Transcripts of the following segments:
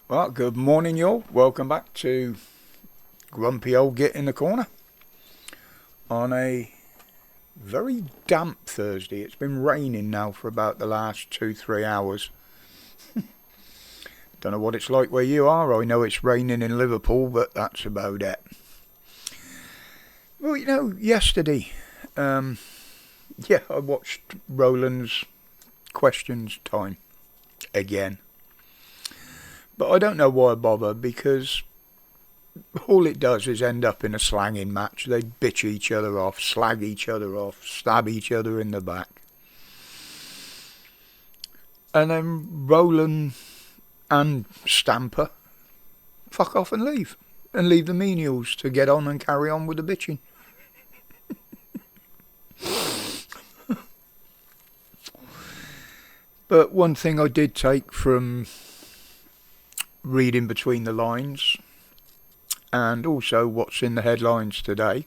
Well, good morning, y'all. Welcome back to Grumpy Old Git in the Corner on a very damp Thursday. It's been raining now for about the last 2-3 hours. Don't know what it's like where you are. I know it's raining in Liverpool, but that's about it. Well, yesterday, I watched Roland's Questions Time again. But I don't know why I bother, because all it does is end up in a slanging match. They bitch each other off, slag each other off, stab each other in the back. And then Roland and Stamper fuck off and leave. And leave the menials to get on and carry on with the bitching. But one thing I did take from reading between the lines, and also what's in the headlines today,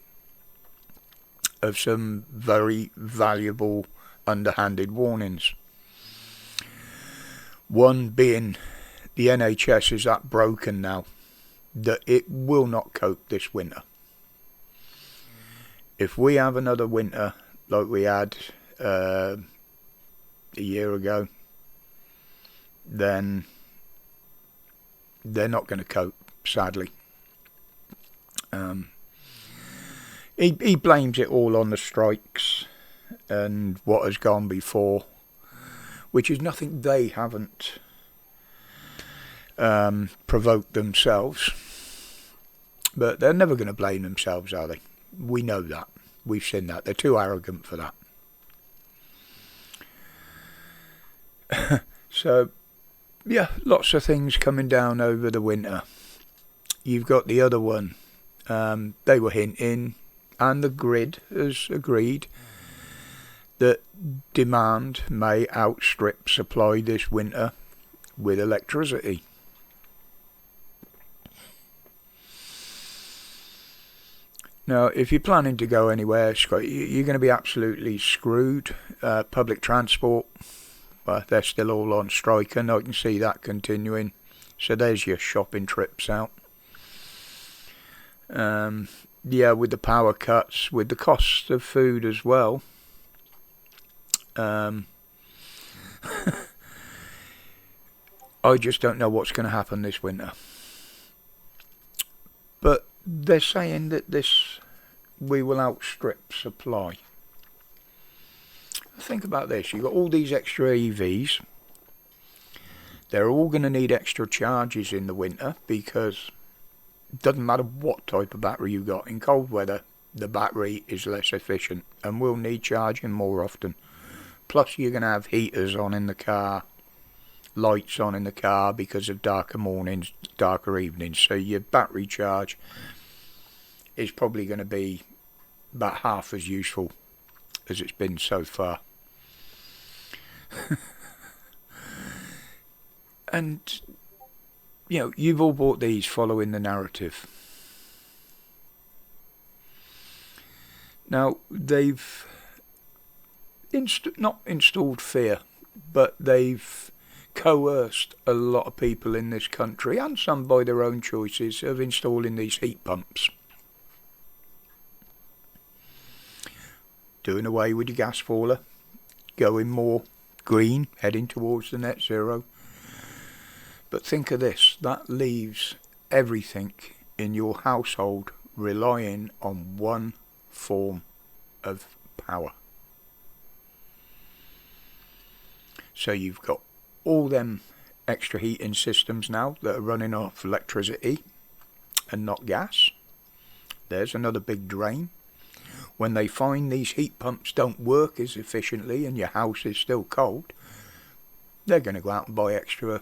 of some very valuable underhanded warnings. One being the NHS is that broken now that it will not cope this winter. If we have another winter like we had a year ago, then they're not going to cope, sadly. He blames it all on the strikes and what has gone before, which is nothing they haven't provoked themselves. But they're never going to blame themselves, are they? We know that. We've seen that. They're too arrogant for that. So, yeah, lots of things coming down over the winter. You've got the other one. They were hinting, and the grid has agreed, that demand may outstrip supply this winter with electricity. Now, if you're planning to go anywhere, you're going to be absolutely screwed. Public transport, well, they're still all on strike, and I can see that continuing. So there's your shopping trips out. With the power cuts, with the cost of food as well. I just don't know what's going to happen this winter. But they're saying that we will outstrip supply. Think about this. You've got all these extra EVs. They're all going to need extra charges in the winter, because it doesn't matter what type of battery you got. In cold weather, the battery is less efficient and will need charging more often. Plus, you're going to have heaters on in the car, lights on in the car because of darker mornings, darker evenings. So your battery charge is probably going to be about half as useful as it's been so far. And, you've all bought these following the narrative. Now, they've not installed fear, but they've coerced a lot of people in this country, and some by their own choices, of installing these heat pumps. Doing away with your gas boiler, going more green, heading towards the net zero. But think of this, that leaves everything in your household relying on one form of power. So you've got all them extra heating systems now that are running off electricity and not gas. There's another big drain. When they find these heat pumps don't work as efficiently and your house is still cold, they're going to go out and buy extra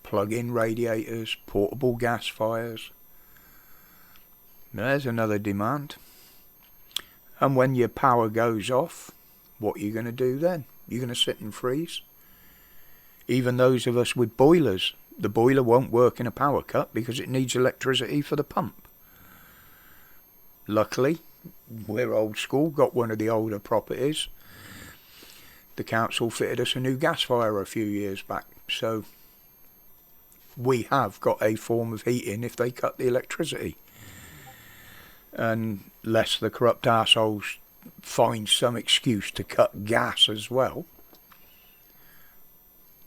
plug-in radiators, portable gas fires. There's another demand. And when your power goes off, what are you going to do then? You're going to sit and freeze? Even those of us with boilers, the boiler won't work in a power cut because it needs electricity for the pump. Luckily, we're old school, got one of the older properties. The council fitted us a new gas fire a few years back, so we have got a form of heating if they cut the electricity. Unless the corrupt assholes find some excuse to cut gas as well.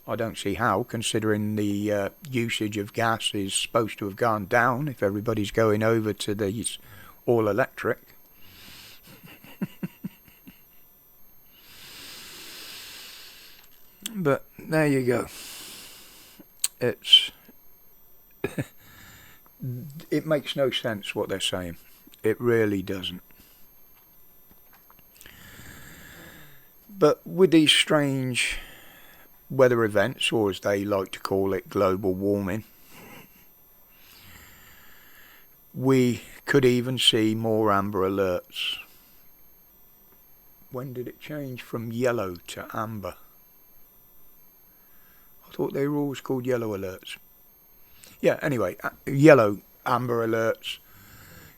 I don't see how, considering the usage of gas is supposed to have gone down if everybody's going over to these all electric. But there you go. It makes no sense what they're saying. It really doesn't. But with these strange weather events, or as they like to call it, global warming, we could even see more amber alerts. When did it change from yellow to amber? I thought they were always called yellow alerts. Yeah, anyway, yellow amber alerts.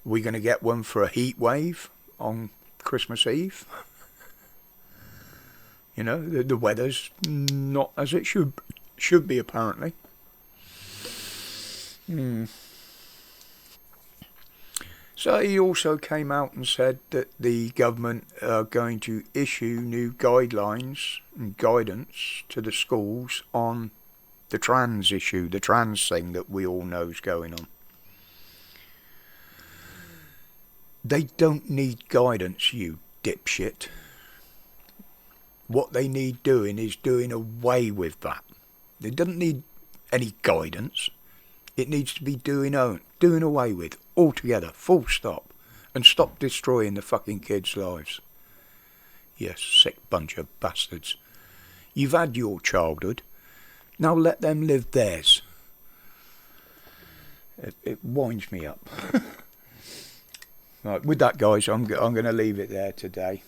We're going to get one for a heat wave on Christmas Eve. You know, the weather's not as it should be, apparently. So he also came out and said that the government are going to issue new guidelines and guidance to the schools on the trans issue, the trans thing that we all know is going on. They don't need guidance, you dipshit. What they need doing is doing away with that. They don't need any guidance. It needs to be doing away with altogether, full stop, and stop destroying the fucking kids' lives. Yes, sick bunch of bastards. You've had your childhood. Now let them live theirs. It winds me up. Right, with that, guys, I'm going to leave it there today.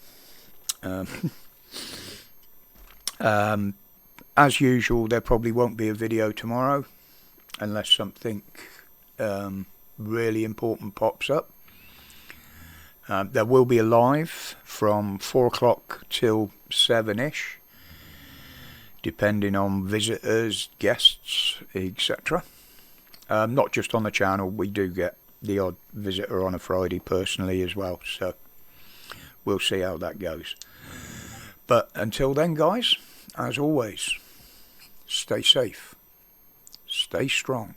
As usual, there probably won't be a video tomorrow unless something really important pops up. There will be a live from 4 o'clock till 7ish, depending on visitors, guests, etc. Not just on the channel, we do get the odd visitor on a Friday personally as well, so we'll see how that goes. But until then, guys, as always, stay safe, stay strong,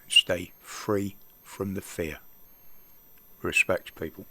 and stay free from the fear. Respect, people.